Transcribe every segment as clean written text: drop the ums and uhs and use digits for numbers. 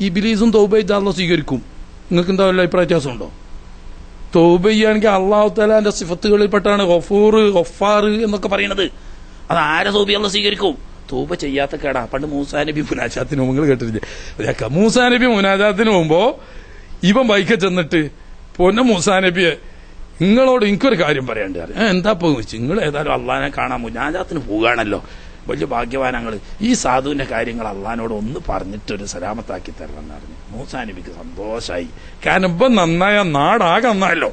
ഇബ്ലീസും തൗബ ചെയ്താൽ അള്ളാഹ് സ്വീകരിക്കും. നിങ്ങൾക്ക് എന്താ വല്ല അഭിപ്രായ വ്യത്യാസമുണ്ടോ? തൗബ ചെയ്യുകയാണെങ്കിൽ അള്ളാഹു തആലാന്റെ സിഫത്തുകളിൽപ്പെട്ടാണ് ഗഫൂർ ഗഫാർ എന്നൊക്കെ പറയുന്നത്. അത് ആരെ തൗബ അള്ളാഹ് സ്വീകരിക്കും? തൗബ ചെയ്യാത്ത കേടാ. പണ്ട് മൂസാ നബി മുനാജാത്തിന് മുമ്പ് നിങ്ങൾ കേട്ടിട്ടില്ലേ? മൂസാ നബി മുനാജാത്തിന് മുമ്പോ ഇവൻ ബൈക്ക് ചെന്നിട്ട് പൊന്ന മൂസാ നബിയെ നിങ്ങളോട് എനിക്കൊരു കാര്യം പറയാണ്ട്. എന്താ ചോദിച്ചു? നിങ്ങൾ ഏതായാലും അള്ളാഹിനെ കാണാൻ മുനാജാത്തിന് പോവുകയാണല്ലോ, വലിയ ഭാഗ്യവാനങ്ങൾ. ഈ സാധുവിന്റെ കാര്യങ്ങൾ അള്ളഹാനോട് ഒന്ന് പറഞ്ഞിട്ടൊരു സലാമത്താക്കി തരണം എന്ന് പറഞ്ഞു. മൂസാ നബിക്ക് സന്തോഷമായി. കാരണം ഇപ്പം നന്നായ നാടാകെ നന്നായല്ലോ.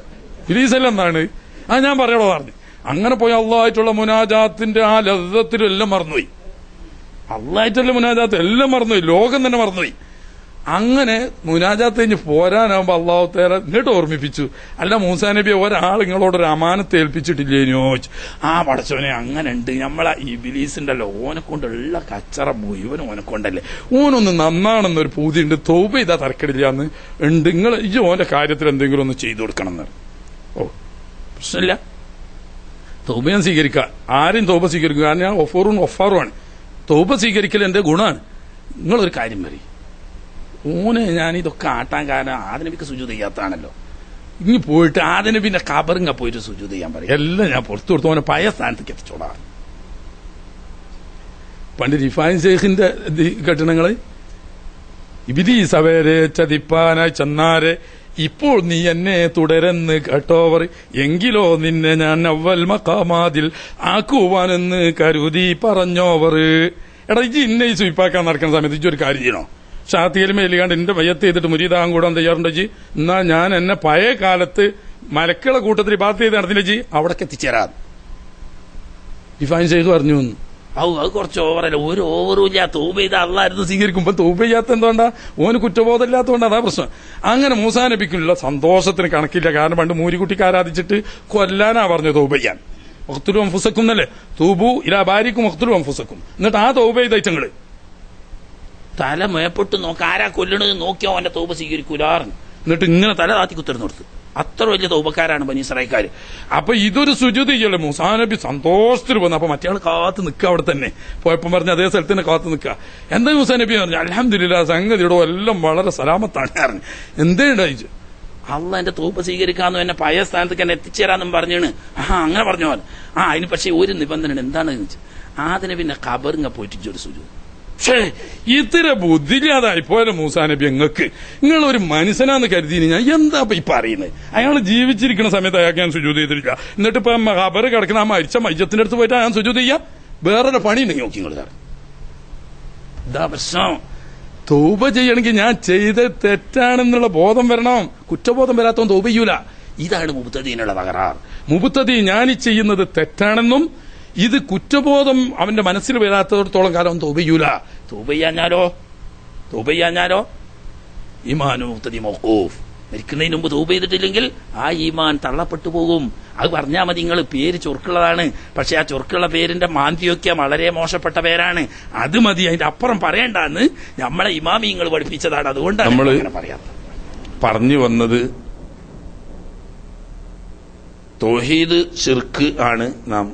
ഇബ്ലീസെല്ലാം എന്താണ് ഞാൻ പറയണോ പറഞ്ഞു. അങ്ങനെ പോയി അള്ളാഹായിട്ടുള്ള മുനാജാത്തിന്റെ ആ ലദ്ദത്തിലും എല്ലാം മറന്നുപോയി. അള്ളാഹായിട്ടുള്ള മുനാജാത്ത് എല്ലാം മറന്നുപോയി. ലോകം തന്നെ മറന്നുപോയി. അങ്ങനെ മുനാജാത്ത് കഴിഞ്ഞ് പോരാനാകുമ്പോ അള്ളാഹു തആല ഇങ്ങോട്ട് ഓർമ്മിപ്പിച്ചു, അല്ല മൂസാ നബിയെ ഒരാൾ നിങ്ങളോടൊരു അമാനത്ത് ഏൽപ്പിച്ചിട്ടില്ലേനോ? ആ പടച്ചോനെ അങ്ങനെ ഉണ്ട്. നമ്മളെ ഇബ്ലീസിന്റെ ഓനെ കൊണ്ടുള്ള കച്ചറ മുഴുവൻ ഓനെ കൊണ്ടല്ലേ. ഓനൊന്ന് നന്നാണെന്നൊരു പൂതിയുണ്ട്. തൗബ ചെയ്താ തരക്കടില്ലാന്ന് ഉണ്ട്. നിങ്ങൾ ഈ ഓന്റെ കാര്യത്തിൽ എന്തെങ്കിലും ഒന്ന് ചെയ്തു കൊടുക്കണം എന്ന്. ഓ പ്രശ്നമില്ല, തൗബ ഞാൻ സ്വീകരിക്കുക. ആരും തൗബ സ്വീകരിക്കുക. കാരണം ഞാൻ ഒഫോറും ഒഫാറുമാണ്. തൗബ സ്വീകരിക്കൽ എന്റെ ഗുണമാണ്. നിങ്ങളൊരു കാര്യം പറയും, ഓനെ ഞാനിതൊക്കെ ആട്ടാൻ കാരണം ആദനബിക്ക് സുജൂദ് ചെയ്യാത്താണല്ലോ. ഇനി പോയിട്ട് ആദനബിന്റെ ഖബറിങ്ങ പോയിട്ട് സുജൂദ് ചെയ്യാൻ പറയും. എല്ലാം ഞാൻ പുറത്തു കൊടുത്തു ഓനെ പഴയ സ്ഥാനത്തേക്ക് എത്തിച്ചോളാം. പണ്ട് റിഫായിൻ ശൈഖിന്റെ ഘട്ടനങ്ങള്, ഇബ്ലീസ് അവരെ ചതിപ്പാനായി ചെന്നാരെ ഇപ്പോൾ നീ എന്നെ തുടരെന്ന് കേട്ടോവർ, എങ്കിലോ നിന്നെ ഞാൻ അവൽ മഖാമാതിൽ ആക്കുവാനെന്ന് കരുതി പറഞ്ഞോവർ. എടാ ഇജ്ജ് ഇന്നെ ഈ സുയിപ്പാക്കാൻ നടക്കുന്ന സമയത്ത് ഇജ്ജൊരു കാര്യം ചെയ്യണോ? ഷാത്തിയിൽ മേലിക്കാണ്ട് എന്റെ വയ്യത്ത് ചെയ്തിട്ട് മുരീദാൻ കൂടാൻ തയ്യാറുണ്ടോ ജി? എന്നാ ഞാൻ എന്നെ പഴയ കാലത്ത് മലക്കുകളെ കൂട്ടത്തിൽ ഇബാദത്ത് ചെയ്ത് നടന്നില്ല ജി, അവിടേക്ക് എത്തിച്ചേരാം. റിഫായിൻ ശൈഖ് പറഞ്ഞു. അത് കുറച്ച് ഓവറല്ല. ഒരു ഓവറും ഇല്ല. തൗബ ചെയ്ത അള്ളാഹ് സ്വീകരിക്കുമ്പോ തൗബ ചെയ്യാത്ത എന്തുകൊണ്ടാ? ഓന് കുറ്റബോധമില്ലാത്തതുകൊണ്ട്. അതാ പ്രശ്നം. അങ്ങനെ മൂസാ നബിക്കുള്ള സന്തോഷത്തിന് കണക്കില്ല. കാരണം പണ്ട് മൂരിക്കുട്ടിക്ക് ആരാധിച്ചിട്ട് കൊല്ലാനാ പറഞ്ഞു തൗബ ചെയ്യാൻ. വഖ്തുലു അൻഫുസക്കും എന്നല്ലേ, തൂബു ഇലാ ബാരിക്കും വഖ്തുലു അൻഫുസക്കും. എന്നിട്ട് ആ തൗബ ചെയ്തയച്ചങ്ങള് തല മേപ്പൊട്ട് നോക്ക, ആരാ കൊല്ലണത് നോക്കിയോ അവന്റെ തൗബ സ്വീകരിക്കൂലാറുണ്ട്. എന്നിട്ട് ഇങ്ങനെ തല താത്തി കുത്തിരുന്ന് കൊടുത്തു. അത്ര വലിയ തൗബക്കാരാണ് ബനി ഇസ്രായേൽക്കാര്. അപ്പൊ ഇതൊരു സുജൂദ് ചെയ്യല്ലേ. മൂസാ നബി സന്തോഷത്തിൽ വന്നു. അപ്പൊ മറ്റേ ആൾ കാത്ത് നിൽക്കുക അവിടെ തന്നെ. പോയപ്പം പറഞ്ഞ അതേ സ്ഥലത്ത് തന്നെ കാത്ത് നിൽക്കുക. എന്താ മൂസാ നബി പറഞ്ഞു? അൽഹംദുലില്ലാ സംഗതിയുടെ എല്ലാം വളരെ സലാമത്താണ് പറഞ്ഞു. എന്തേ ഉണ്ടായിച്ചു? അള്ളാഹ് എന്റെ തൗബ സ്വീകരിക്കാന്നും എന്നെ പഴയ സ്ഥാനത്തേക്ക് എന്നെ എത്തിച്ചേരാന്നും പറഞ്ഞാണ്. അങ്ങനെ പറഞ്ഞു. അതിന് പക്ഷെ ഒരു നിബന്ധന എന്താണെന്ന് വെച്ചാൽ ആദനബിന്റെ ഖബറിങ്ങ പോയിട്ട് ഒരു സുജൂദ്. പക്ഷേ ഇത്ര ബുദ്ധിയില്ലാതായി പോലെ മൂസാ നബി നിങ്ങൾക്ക്. നിങ്ങളൊരു മനുഷ്യനാന്ന് കരുതിന് ഞാൻ എന്താ ഈ പറയുന്നത്? അയാൾ ജീവിച്ചിരിക്കുന്ന സമയത്ത് അയാൾക്ക് ഞാൻ സുജൂദ് ചെയ്തിട്ടില്ല. എന്നിട്ട് ഇപ്പൊ ഖബർ കിടക്കുന്ന ആ മരിച്ച മയ്യത്തിന്റെ അടുത്ത് പോയിട്ട് ഞാൻ സുജൂദ് ചെയ്യാം? വേറൊരു പണി ഉണ്ടെങ്കിൽ നോക്കി നിങ്ങൾ. ഇതാ പ്രശ്നം. തൗബ ചെയ്യണമെങ്കിൽ ഞാൻ ചെയ്ത് തെറ്റാണെന്നുള്ള ബോധം വരണം. കുറ്റബോധം വരാത്തവൻ തൗബ ചെയ്യൂല. ഇതാണ് മുബ്തദീനുള്ള തകരാർ. മുബ്തദി ഞാൻ ചെയ്യുന്നത് തെറ്റാണെന്നും ഇത് കുറ്റബോധം അവന്റെ മനസ്സിൽ വരാത്തടത്തോളം കാലം തൗബ ചെയ്യൂല. തൗബ ചെയ്യാഞ്ഞാലോ ഈമാനു മുബ്തദി മൗഖൂഫ്. മരിക്കുന്നതിന് മുമ്പ് തൗബ ചെയ്തിട്ടില്ലെങ്കിൽ ആ ഈമാൻ തള്ളപ്പെട്ടു പോകും. അത് പറഞ്ഞാൽ മതി. നിങ്ങൾ പേര് ചൊർക്കുള്ളതാണ്, പക്ഷെ ആ ചൊർക്കുള്ള പേരിന്റെ മാന്തിയൊക്കെ വളരെ മോശപ്പെട്ട പേരാണ്. അത് മതി, അതിന്റെ അപ്പുറം പറയണ്ടെന്ന് നമ്മളെ ഇമാമിങ്ങൾ പഠിപ്പിച്ചതാണ്. അതുകൊണ്ടാണ് നമ്മൾ പറയാത്തത്. പറഞ്ഞു വന്നത് തൗഹീദ് ശിർക്ക് ആണ് നാം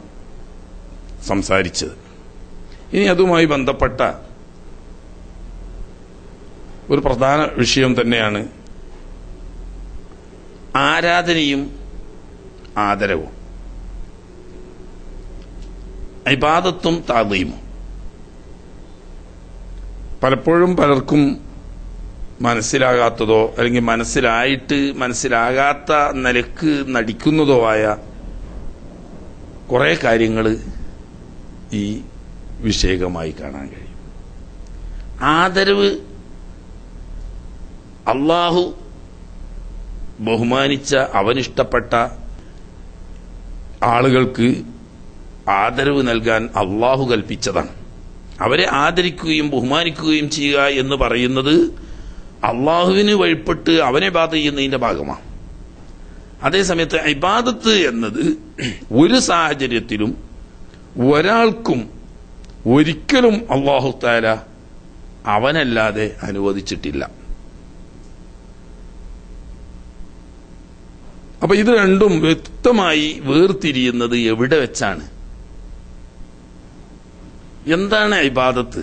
സംസാരിച്ചത്. ഇനി അതുമായി ബന്ധപ്പെട്ട ഒരു പ്രധാന വിഷയം തന്നെയാണ് ആരാധനയും ആദരവും, ഇബാദത്തും തഅദീമും. പലപ്പോഴും പലർക്കും മനസ്സിലാകാത്തതോ അല്ലെങ്കിൽ മനസ്സിലാകാത്ത നിലക്ക് നടിക്കുന്നതോ ആയ കുറെ കാര്യങ്ങൾ ഈ വിഷയകമായി കാണാൻ കഴിയും. ആദരവ് അള്ളാഹു ബഹുമാനിച്ച അവനിഷ്ടപ്പെട്ട ആളുകൾക്ക് ആദരവ് നൽകാൻ അള്ളാഹു കൽപ്പിച്ചതാണ്. അവരെ ആദരിക്കുകയും ബഹുമാനിക്കുകയും ചെയ്യുക എന്ന് പറയുന്നത് അള്ളാഹുവിന് വഴിപ്പെട്ട് അവനെ ഇബാദത്ത് ചെയ്യുന്നതിന്റെ ഭാഗമാണ്. അതേസമയത്ത് ഇബാദത്ത് എന്നത് ഒരു സാഹചര്യത്തിലും ഒരാൾക്കും ഒരിക്കലും അല്ലാഹു തആല അവനല്ലാതെ അനുവദിച്ചിട്ടില്ല. അപ്പൊ ഇത് രണ്ടും വ്യക്തമായി വേർതിരിയുന്നത് എവിടെ വെച്ചാണ്? എന്താണ് ഇബാദത്ത്?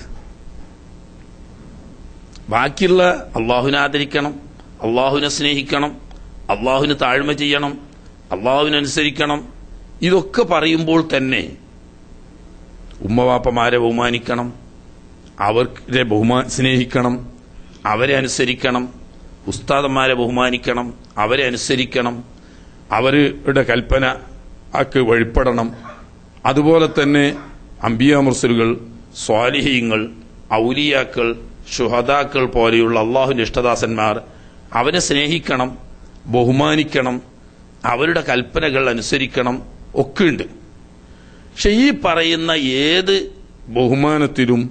ബാക്കിയുള്ള അള്ളാഹുവിനെ ആദരിക്കണം, അള്ളാഹുവിനെ സ്നേഹിക്കണം, അള്ളാഹുവിന് താഴ്മ ചെയ്യണം, അള്ളാഹുവിനനുസരിക്കണം. ഇതൊക്കെ പറയുമ്പോൾ തന്നെ ഉമ്മവാപ്പമാരെ ബഹുമാനിക്കണം, അവരെ സ്നേഹിക്കണം, അവരെ അനുസരിക്കണം, ഉസ്താദന്മാരെ ബഹുമാനിക്കണം, അവരെ അനുസരിക്കണം, അവരുടെ കൽപ്പന ആക്ക് വഴിപ്പെടണം. അതുപോലെ തന്നെ അംബിയാ മുർസലുകൾ, സ്വാലിഹീങ്ങൾ, ഔലിയാക്കൾ, ശുഹദാക്കൾ പോലെയുള്ള അള്ളാഹുവിന്റെ ഇഷ്ടദാസന്മാർ, അവരെ സ്നേഹിക്കണം, ബഹുമാനിക്കണം, അവരുടെ കൽപ്പനകൾ അനുസരിക്കണം ഒക്കെയുണ്ട്. പക്ഷെ ഈ പറയുന്ന ഏത് ബഹുമാനത്തിലും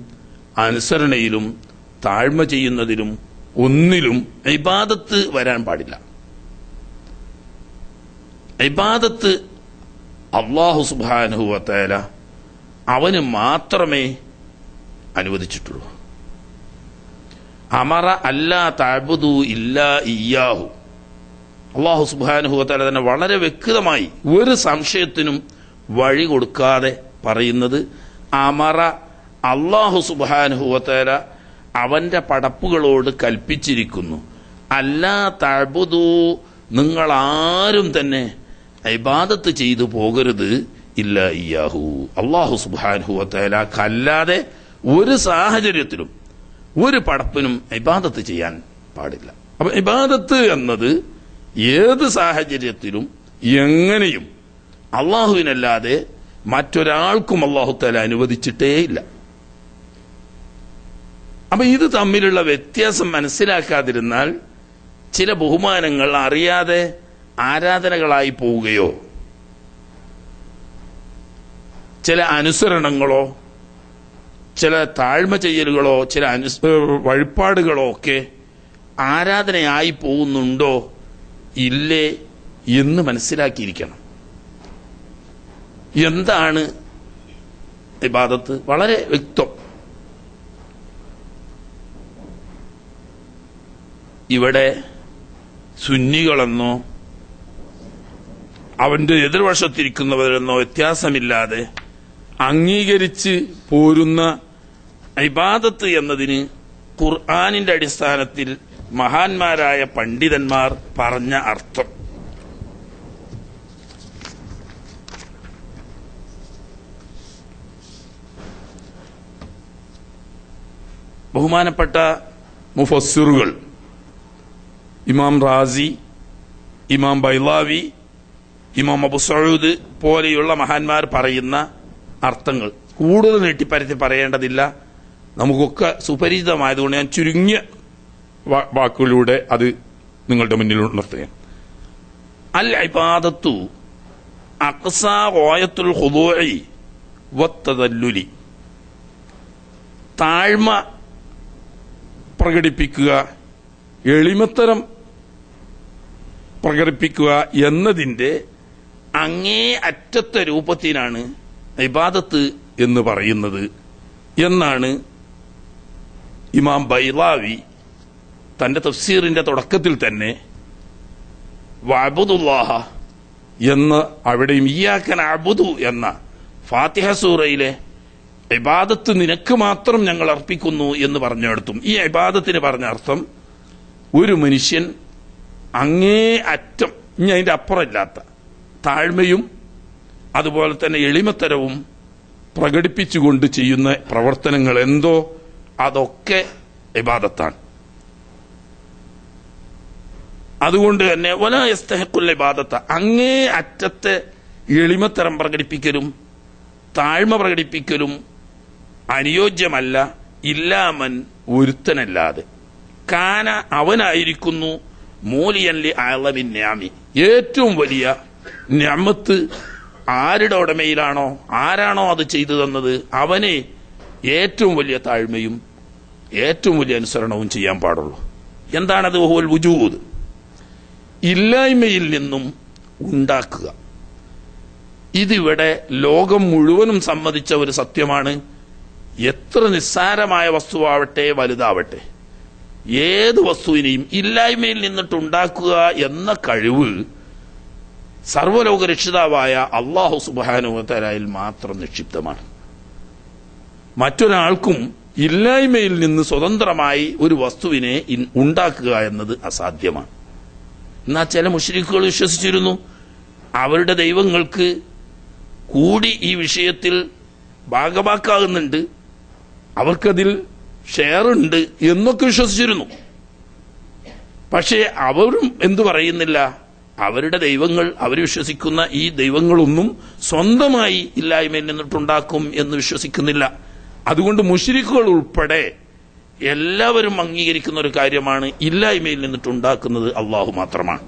അനുസരണയിലും താഴ്മ ചെയ്യുന്നതിലും ഒന്നിലും ഇബാദത്ത് വരാൻ പാടില്ല. ഇബാദത്ത് അല്ലാഹു സുബ്ഹാനഹു വ തആല അവന് മാത്രമേ അനുവദിച്ചിട്ടുള്ളൂ. അമറ അല്ലാ തഅബുദു ഇല്ലാ ഇയ്യാഹു. അല്ലാഹു സുബ്ഹാനഹു വ തആല തന്നെ വളരെ വ്യക്തമായി ഒരു സംശയത്തിനും വഴി കൊടുക്കാതെ പറയുന്നത്, അമറ അല്ലാഹു സുബ്ഹാനഹു വ തആല അവന്റെ പടപ്പുകളോട് കൽപ്പിച്ചിരിക്കുന്നു, അല്ലാ തഅബുദു, നിങ്ങൾ ആരും തന്നെ ഇബാദത്ത് ചെയ്തു പോകരുത്, ഇല്ലാ ഇയ്യാഹു, അല്ലാഹു സുബ്ഹാനഹു വ തആല അല്ലാതെ ഒരു സാഹചര്യത്തിലും ഒരു പടപ്പിനും ഇബാദത്ത് ചെയ്യാൻ പാടില്ല. അപ്പൊ ഇബാദത്ത് എന്നത് ഏത് സാഹചര്യത്തിലും എങ്ങനെയും അള്ളാഹുവിനല്ലാതെ മറ്റൊരാൾക്കും അല്ലാഹു തആല അനുവദിച്ചിട്ടേ ഇല്ല. അപ്പൊ ഇത് തമ്മിലുള്ള വ്യത്യാസം മനസ്സിലാക്കാതിരുന്നാൽ ചില ബഹുമാനങ്ങൾ അറിയാതെ ആരാധനകളായി പോവുകയോ ചില അനുസരണങ്ങളോ ചില താഴ്മ ചെയ്യലുകളോ ചില വഴിപാടുകളോ ഒക്കെ ആരാധനയായി പോകുന്നുണ്ടോ ഇല്ലേ എന്ന് മനസ്സിലാക്കിയിരിക്കണം. എന്താണ് ഇബാദത്ത്? വളരെ വ്യക്തം. ഇവിടെ സുന്നികളെന്നോ അവന്റെ എതിർവശത്തിരിക്കുന്നവരെന്നോ വ്യത്യാസമില്ലാതെ അംഗീകരിച്ച് പോരുന്ന ഇബാദത്ത് എന്നതിന് ഖുർആനിന്റെ അടിസ്ഥാനത്തിൽ മഹാന്മാരായ പണ്ഡിതന്മാർ പറഞ്ഞ അർത്ഥം, ബഹുമാനപ്പെട്ട മുഫസ്സിറുകൾ ഇമാം റാസി, ഇമാം ബൈലാവി, ഇമാം അബു സഊദ് പോലെയുള്ള മഹാന്മാർ പറയുന്ന അർത്ഥങ്ങൾ കൂടുതൽ നീട്ടിപ്പരത്തി പറയേണ്ടതില്ല, നമുക്കൊക്കെ സുപരിചിതമായതുകൊണ്ട് ഞാൻ ചുരുങ്ങിയ വാക്കുകളിലൂടെ അത് നിങ്ങളുടെ മുന്നിൽ ഉണർത്തുകയാണ്. അൽ ഇബാദത്തു അഖ്സാ ഗായത്തുൽ ഖുദൂഇ വത്തദല്ലുലി. താഴ്മ പ്രകടിപ്പിക്കുക, എളിമത്തരം പ്രകടിപ്പിക്കുക എന്നതിന്റെ അങ്ങേ അറ്റത്തെ രൂപത്തിനാണ് ഇബാദത്ത് എന്ന് പറയുന്നത് എന്നാണ് ഇമാം ബൈലാവി തന്റെ തഫ്സീറിന്റെ തുടക്കത്തിൽ തന്നെ വഅബ്ദുല്ലാഹ എന്ന് അവിടെയും ഇയ്യാക നഅബ്ദു എന്ന ഫാത്തിഹ സൂറയിലെ ഇബാദത്ത് നിനക്ക് മാത്രം ഞങ്ങൾ അർപ്പിക്കുന്നു എന്ന് പറഞ്ഞെടുത്തും ഈ ഇബാദത്തിന് പറഞ്ഞ അർത്ഥം ഒരു മനുഷ്യൻ അങ്ങേ അറ്റം ഇനി അതിന്റെ അപ്പുറമില്ലാത്ത താഴ്മയും അതുപോലെ തന്നെ എളിമത്തരവും പ്രകടിപ്പിച്ചുകൊണ്ട് ചെയ്യുന്ന പ്രവർത്തനങ്ങൾ എന്തോ അതൊക്കെ ഇബാദത്താണ്. അതുകൊണ്ട് തന്നെ വലാ യസ്തഹിഖുൽ ഇബാദത്ത, അങ്ങേ അറ്റത്തെ എളിമത്തരം പ്രകടിപ്പിക്കലും താഴ്മ പ്രകടിപ്പിക്കലും അനുയോജ്യമല്ല ഇല്ലാമൻ ഒരുത്തനല്ലാതെ, കാന അവനായിരിക്കുന്നു മൂലിയൻ ലി അഅളമിൻ നിഅമി, ഏറ്റവും വലിയ നിഅമത്ത് ആരുടെ ഉടമയിലാണോ ആരാണോ അത് ചെയ്തു തന്നത് അവനെ ഏറ്റവും വലിയ താഴ്മയും ഏറ്റവും വലിയ അനുസരണവും ചെയ്യാൻ പാടുള്ളൂ. എന്താണത്? വഹുവൽ വുജൂദ്, ഇല്ലായ്മയിൽ നിന്നും ഉണ്ടാക്കുക. ഇതിവിടെ ലോകം മുഴുവനും സമ്മതിച്ച ഒരു സത്യമാണ്. എത്ര നിസ്സാരമായ വസ്തുവാവട്ടെ വലുതാവട്ടെ, ഏത് വസ്തുവിനെയും ഇല്ലായ്മയിൽ നിന്നിട്ടുണ്ടാക്കുക എന്ന കഴിവ് സർവ്വലോക രക്ഷിതാവായ അല്ലാഹു സുബ്ഹാനഹു വ തആലയിൽ മാത്രം നിക്ഷിപ്തമാണ്. മറ്റൊരാൾക്കും ഇല്ലായ്മയിൽ നിന്ന് സ്വതന്ത്രമായി ഒരു വസ്തുവിനെ ഉണ്ടാക്കുക എന്നത് അസാധ്യമാണ്. എന്നാൽ ചില മുശ്രിക്കുകൾ വിശ്വസിച്ചിരുന്നു അവരുടെ ദൈവങ്ങൾക്ക് കൂടി ഈ വിഷയത്തിൽ ഭാഗവാക്കാകുന്നുണ്ട്, അവർക്കതിൽ ഷെയറുണ്ട് എന്നൊക്കെ വിശ്വസിച്ചിരുന്നു. പക്ഷേ അവരും എന്തു പറയുന്നില്ല, അവരുടെ ദൈവങ്ങൾ, അവർ വിശ്വസിക്കുന്ന ഈ ദൈവങ്ങളൊന്നും സ്വന്തമായി ഇല്ലായ്മയിൽ നിന്നിട്ടുണ്ടാക്കും എന്ന് വിശ്വസിക്കുന്നില്ല. അതുകൊണ്ട് മുശ്രിക്കുകൾ ഉൾപ്പെടെ എല്ലാവരും അംഗീകരിക്കുന്ന ഒരു കാര്യമാണ് ഇല്ലായ്മയിൽ നിന്നിട്ടുണ്ടാക്കുന്നത് അള്ളാഹു മാത്രമാണ്.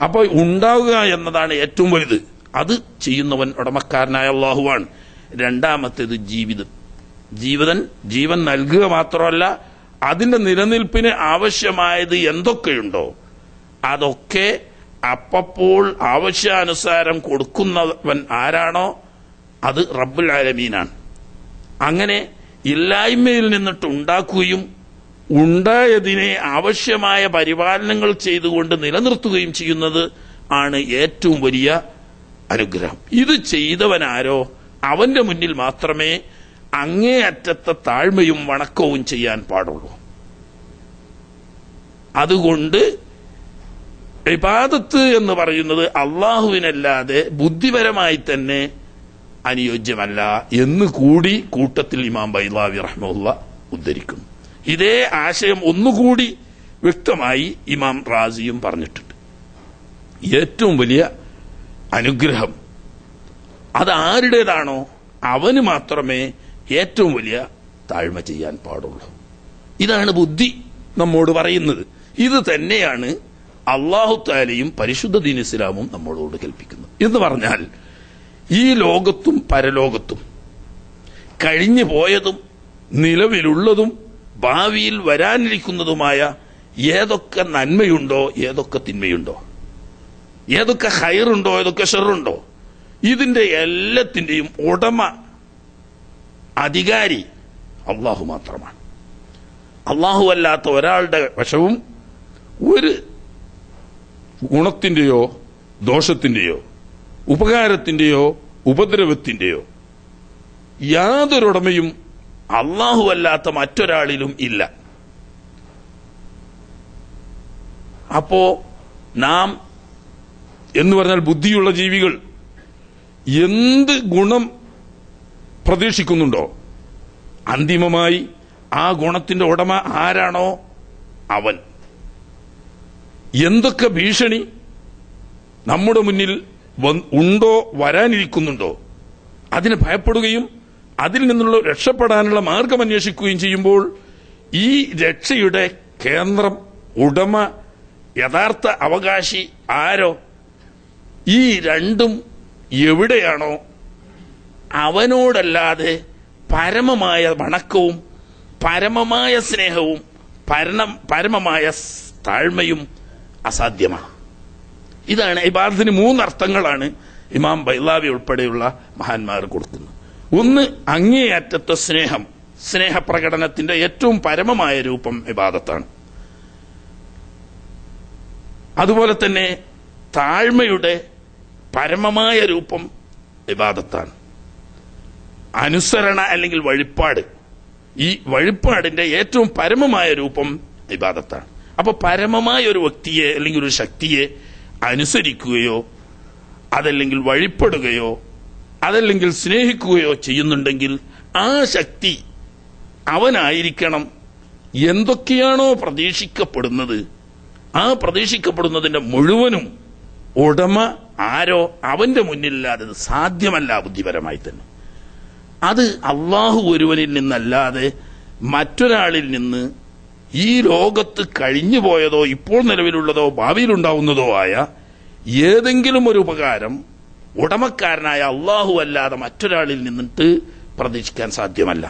അപ്പോൾ ഉണ്ടാവുക എന്നതാണ് ഏറ്റവും വലുത്. അത് ചെയ്യുന്നവൻ ഉടമക്കാരനായ അള്ളാഹുവാണ്. രണ്ടാമത്തേത് ജീവൻ നൽകുക മാത്രമല്ല, അതിന്റെ നിലനിൽപ്പിന് ആവശ്യമായത് എന്തൊക്കെയുണ്ടോ അതൊക്കെ അപ്പോൾ ആവശ്യാനുസാരം കൊടുക്കുന്നവൻ ആരാണോ അത് റബ്ബുൽ ആലമീനാണ്. അങ്ങനെ ഇല്ലായ്മയിൽ നിന്നിട്ട് ഉണ്ടാക്കുകയും ഉണ്ടായതിനെ ആവശ്യമായ പരിപാലനങ്ങൾ ചെയ്തുകൊണ്ട് നിലനിർത്തുകയും ചെയ്യുന്നത് ആണ് ഏറ്റവും വലിയ അനുഗ്രഹം. ഇത് ചെയ്തവനാരോ അവന്റെ മുന്നിൽ മാത്രമേ അങ്ങേയറ്റത്തെ താഴ്മയും വണക്കവും ചെയ്യാൻ പാടുള്ളൂ. അതുകൊണ്ട് ഇബാദത്ത് എന്ന് പറയുന്നത് അള്ളാഹുവിനല്ലാതെ ബുദ്ധിപരമായി തന്നെ അനുയോജ്യമല്ല എന്ന് കൂടി കൂട്ടത്തിൽ ഇമാം ബൈളാവി റഹ്മത്തുള്ളാഹി ഉദ്ധരിക്കുന്നു. ഇതേ ആശയം ഒന്നുകൂടി വ്യക്തമായി ഇമാം റാസിയും പറഞ്ഞിട്ടുണ്ട്. ഏറ്റവും വലിയ അനുഗ്രഹം അത് ആരുടേതാണോ അവന് മാത്രമേ ഏറ്റവും വലിയ താഴ്മ ചെയ്യാൻ പാടുള്ളൂ. ഇതാണ് ബുദ്ധി നമ്മോട് പറയുന്നത്. ഇത് തന്നെയാണ് അല്ലാഹു തആലയും പരിശുദ്ധ ദീൻ ഇസ്ലാമും നമ്മളോട് കൽപ്പിക്കുന്നത്. എന്ന് പറഞ്ഞാൽ ഈ ലോകത്തും പരലോകത്തും കഴിഞ്ഞു പോയതും നിലവിലുള്ളതും ഭാവിയിൽ വരാനിരിക്കുന്നതുമായ ഏതൊക്കെ നന്മയുണ്ടോ ഏതൊക്കെ തിന്മയുണ്ടോ, ഏതൊക്കെ ഖൈറുണ്ടോ ഏതൊക്കെ ഷറുണ്ടോ, ഇതിന്റെ എല്ലാത്തിന്റെയും ഉടമ അധികാരി അള്ളാഹു മാത്രമാണ്. അള്ളാഹു അല്ലാത്ത ഒരാളുടെ വശവും ഒരു ഗുണത്തിന്റെയോ ദോഷത്തിന്റെയോ ഉപകാരത്തിന്റെയോ ഉപദ്രവത്തിന്റെയോ യാതൊരുടമയും അള്ളാഹു അല്ലാത്ത മറ്റൊരാളിലും ഇല്ല. അപ്പോ നാം എന്ന് പറഞ്ഞാൽ ബുദ്ധിയുള്ള ജീവികൾ എന്ത് ഗുണം പ്രതീക്ഷിക്കുന്നുണ്ടോ അന്തിമമായി ആ ഗുണത്തിന്റെ ഉടമ ആരാണോ അവൻ. എന്തൊക്കെ ഭീഷണി നമ്മുടെ മുന്നിൽ ഉണ്ടോ വരാനിരിക്കുന്നുണ്ടോ അതിന് ഭയപ്പെടുകയും അതിൽ നിന്നുള്ള രക്ഷപ്പെടാനുള്ള മാർഗം അന്വേഷിക്കുകയും ചെയ്യുമ്പോൾ ഈ രക്ഷയുടെ കേന്ദ്രം, ഉടമ, യഥാർത്ഥ അവകാശി ആരോ, ഈ രണ്ടും എവിടെയാണോ അവനോടല്ലാതെ പരമമായ വണക്കവും പരമമായ സ്നേഹവും പരമമായ താഴ്മയും അസാധ്യമാണ്. ഇതാണ് ഇബാദത്തിന് മൂന്നർത്ഥങ്ങളാണ് ഇമാം ബൈളാവി ഉൾപ്പെടെയുള്ള മഹാന്മാർ കൊടുക്കുന്നത്. ഒന്ന്, അങ്ങേയറ്റത്തെ സ്നേഹപ്രകടനത്തിന്റെ ഏറ്റവും പരമമായ രൂപം ഇബാദത്താണ്. അതുപോലെ തന്നെ താഴ്മയുടെ പരമമായ രൂപം ഇബാദത്താണ്. അനുസരണ അല്ലെങ്കിൽ വഴിപ്പാട്, ഈ വഴിപ്പാടിന്റെ ഏറ്റവും പരമമായ രൂപം ഇബാദത്താണ്. അപ്പൊ പരമമായ ഒരു വ്യക്തിയെ അല്ലെങ്കിൽ ഒരു ശക്തിയെ അനുസരിക്കുകയോ അതല്ലെങ്കിൽ വഴിപ്പെടുകയോ അതല്ലെങ്കിൽ സ്നേഹിക്കുകയോ ചെയ്യുന്നുണ്ടെങ്കിൽ ആ ശക്തി അവനായിരിക്കണം എന്തൊക്കെയാണോ പ്രതീക്ഷിക്കപ്പെടുന്നത് ആ പ്രതീക്ഷിക്കപ്പെടുന്നതിന്റെ മുഴുവനും ഉടമ ആരോ അവന്റെ മുന്നിലില്ലാതെ സാധ്യമല്ല ബുദ്ധിപരമായി തന്നെ. അത് അള്ളാഹു ഒരുവനിൽ നിന്നല്ലാതെ മറ്റൊരാളിൽ നിന്ന് ഈ ലോകത്ത് കഴിഞ്ഞു പോയതോ ഇപ്പോൾ നിലവിലുള്ളതോ ഭാവിയിലുണ്ടാവുന്നതോ ആയ ഏതെങ്കിലും ഒരു ഉപകാരം ഉടമക്കാരനായ അള്ളാഹു അല്ലാതെ മറ്റൊരാളിൽ നിന്നിട്ട് പ്രതീക്ഷിക്കാൻ സാധ്യമല്ല.